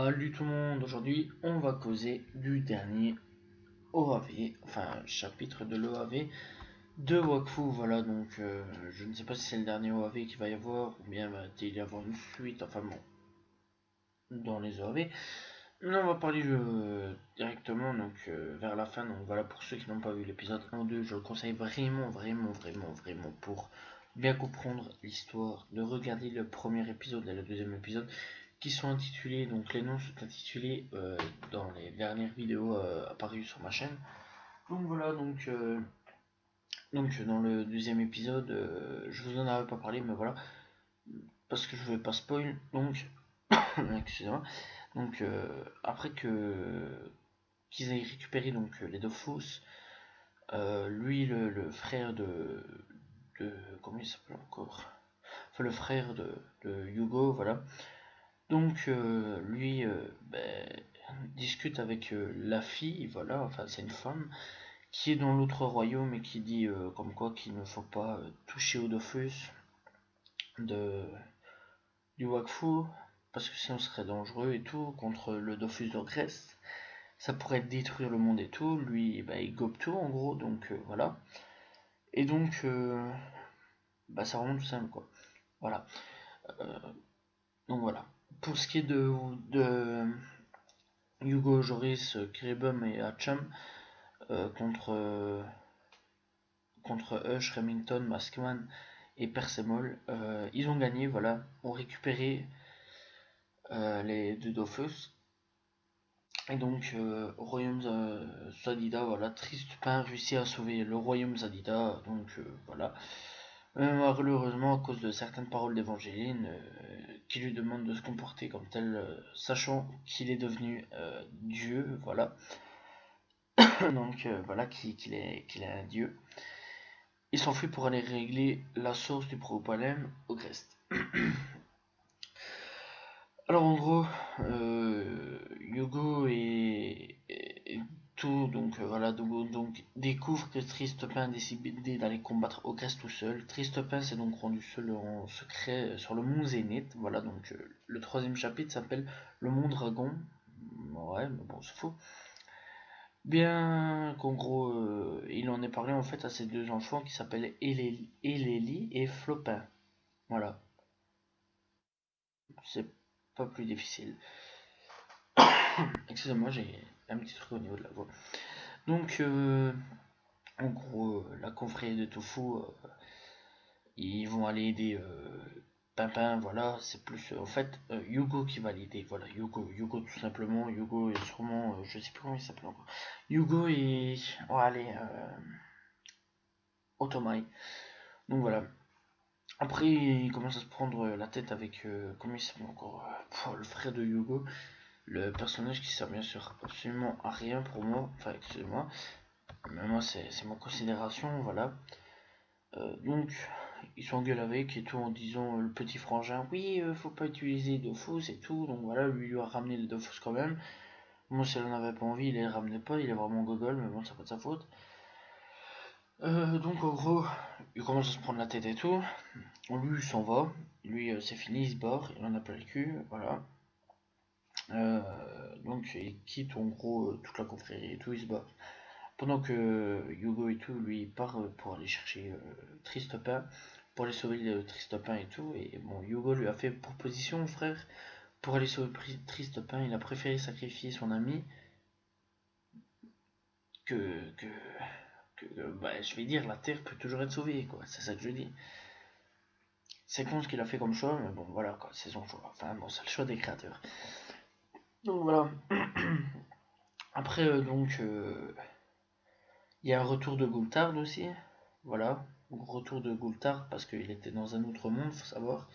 Salut tout le monde, aujourd'hui on va causer du dernier OAV, enfin chapitre de l'OAV de Wakfu. Voilà, donc je ne sais pas si c'est le dernier OAV qu'il va y avoir ou bien va-t-il y avoir une suite, enfin bon, dans les OAV. Mais on va parler directement donc vers la fin. Donc voilà, pour ceux qui n'ont pas vu l'épisode 1 ou 2, je le conseille vraiment pour bien comprendre l'histoire, de regarder le premier épisode et le deuxième épisode qui sont intitulés, donc les noms sont intitulés dans les dernières vidéos apparues sur ma chaîne. Donc voilà, donc dans le deuxième épisode, je vous en avais pas parlé, mais voilà, parce que je vais pas spoil, donc excusez-moi. Donc après qu'ils aient récupéré donc les Dofus, lui le frère de comment il s'appelle encore, enfin le frère de Hugo, voilà. Donc lui discute avec la fille, voilà, enfin c'est une femme qui est dans l'autre royaume et qui dit comme quoi qu'il ne faut pas toucher au Dofus de, du Wakfu parce que sinon ce serait dangereux et tout contre le Dofus de Grèce. Ça pourrait détruire le monde et tout. Lui, il gobe tout en gros, donc voilà. Et donc, c'est vraiment tout simple quoi. Voilà. Euh, donc voilà. Pour ce qui est de Hugo, Joris, Kiribum et Hacham contre Hush, Remington, Maskman et Persemol, ils ont gagné, voilà, ont récupéré les deux Dofus. Et donc, au royaume Zadida, voilà, Tristupin réussit à sauver le royaume Zadida, donc voilà. Malheureusement, à cause de certaines paroles d'Évangéline, qui lui demandent de se comporter comme tel, sachant qu'il est devenu Dieu, voilà. Donc voilà, qu'il est un Dieu. Il s'enfuit pour aller régler la source du problème au Grest. Alors en gros, Hugo et tout, donc voilà, donc découvre que Tristopin a décidé d'aller combattre Ogresse tout seul. Tristopin s'est donc rendu seul en secret sur le mont Zénith. Voilà, donc le troisième chapitre s'appelle le mont Dragon. Ouais, mais bon, c'est faux. Bien qu'en gros, il en est parlé en fait à ses deux enfants qui s'appellent Elélie et Flopin. Voilà, c'est pas plus difficile. Excusez-moi, j'ai un petit truc au niveau de la voix. Donc, en gros, la confrérie de Tofu, ils vont aller aider Pimpin, voilà, c'est plus en fait Yugo qui va l'aider, voilà, Yugo tout simplement, Yugo est sûrement, je sais plus comment il s'appelle encore, Yugo et, oh, allez, Otomai, donc voilà. Après, il commence à se prendre la tête avec, comment il s'appelle encore, le frère de Yugo, le personnage qui sert bien sûr absolument à rien pour moi, enfin, excusez-moi, mais moi c'est ma considération, voilà. Donc, il s'engueule avec et tout en disant le petit frangin, oui, faut pas utiliser Dofus et tout, donc voilà, lui a ramené les Dofus quand même. Moi, si elle en avait pas envie, il les ramenait pas, il est vraiment gogol, mais bon, c'est pas de sa faute. Donc, en gros, il commence à se prendre la tête et tout. Lui, il s'en va, lui, c'est fini, il se barre, il en a plein le cul, voilà. Donc, il quitte en gros toute la confrérie et tout, il se barre. Pendant que Hugo et tout, lui, il part pour aller chercher Tristopin, pour aller sauver Tristopin et tout. Et bon, Hugo lui a fait proposition, frère, pour aller sauver Tristopin. Il a préféré sacrifier son ami que, que, je vais dire, la Terre peut toujours être sauvée, quoi. C'est ça que je dis. C'est con ce qu'il a fait comme choix, mais bon, voilà, quoi, c'est son choix. Enfin, bon, c'est le choix des créateurs. Donc voilà. Après, il y a un retour de Gultard aussi. Voilà. Retour de Gultard parce qu'il était dans un autre monde, faut savoir.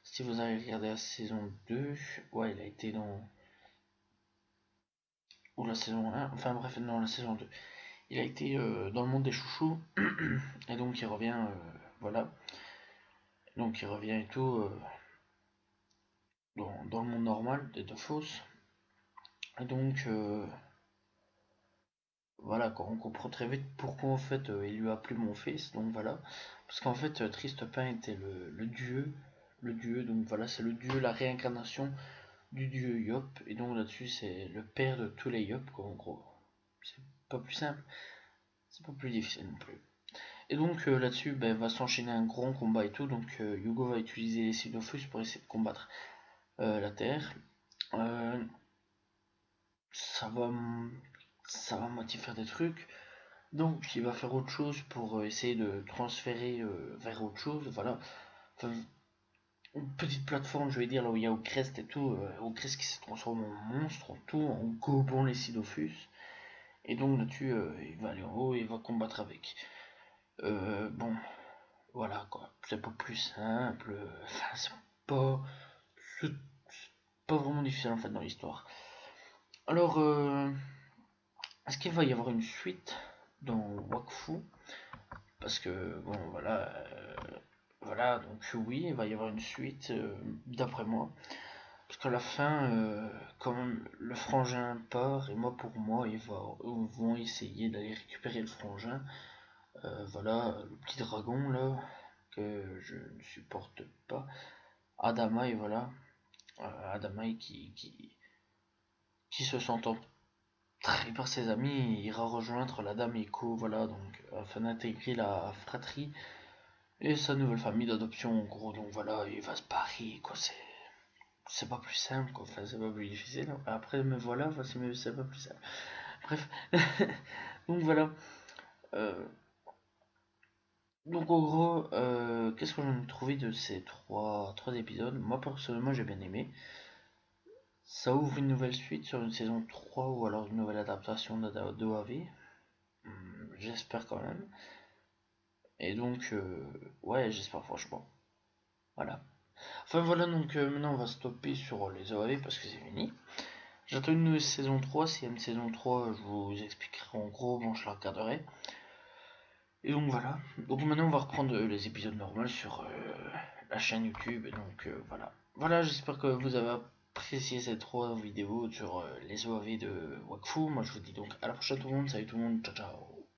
Si vous avez regardé la saison 2, ouais, il a été dans. Ou la saison 1, enfin bref, dans la saison 2. Il a été dans le monde des chouchous. Et donc il revient, voilà. Donc il revient et tout dans le monde normal des Dofus. Et donc, voilà, on comprend très vite pourquoi en fait il lui a appelé mon fils. Donc voilà. Parce qu'en fait, Tristopin était le dieu. Le dieu, donc voilà, c'est le dieu, la réincarnation du dieu Yop, et donc là-dessus c'est le père de tous les Yop, quoi, en gros. C'est pas plus simple, c'est pas plus difficile non plus. Et donc là-dessus, ben, va s'enchaîner un grand combat et tout, donc Yugo va utiliser les Sinofus pour essayer de combattre la Terre. Euh, ça va, ça va moitié faire des trucs. Donc il va faire autre chose pour essayer de transférer vers autre chose. Voilà. Enfin, une petite plateforme, je vais dire, là où il y a Ocrest et tout. Ocrest qui se transforme en monstre, en tout, en gobant les Sidofus. Et donc là-dessus, il va aller en haut et il va combattre avec. Bon, voilà quoi. C'est pas plus simple. Enfin, pas, c'est pas vraiment difficile en fait dans l'histoire. Alors, est-ce qu'il va y avoir une suite dans Wakfu? Parce que, bon, voilà, voilà, donc oui, il va y avoir une suite, d'après moi. Parce qu'à la fin, quand même, le frangin part, et moi, pour moi, ils vont essayer d'aller récupérer le frangin. Voilà, le petit dragon, là, que je ne supporte pas. Adamaï, voilà. Adamaï qui se sentant trahi par ses amis, ira rejoindre la dame Echo, voilà, donc, afin d'intégrer la fratrie et sa nouvelle famille d'adoption, en gros, donc voilà, il va se barrer, quoi, c'est pas plus simple, quoi, enfin, c'est pas plus difficile. Après, me voilà, enfin, c'est pas plus simple. Bref, donc voilà. Euh, donc en gros, qu'est-ce que j'en ai trouvé de ces trois épisodes? Moi, personnellement, j'ai bien aimé. Ça ouvre une nouvelle suite sur une saison 3 ou alors une nouvelle adaptation d'OAV. J'espère quand même. Et donc, ouais, j'espère franchement. Voilà. Enfin voilà, donc maintenant on va stopper sur les OAV parce que c'est fini. J'attends une nouvelle saison 3. S'il y a une saison 3, je vous expliquerai en gros, bon, je la regarderai. Et donc voilà. Donc maintenant on va reprendre les épisodes normaux sur la chaîne YouTube. Et donc voilà. Voilà, j'espère que vous avez apprécié ces 3 vidéos sur les OAV de Wakfu. Moi je vous dis donc à la prochaine tout le monde. Salut tout le monde. Ciao ciao.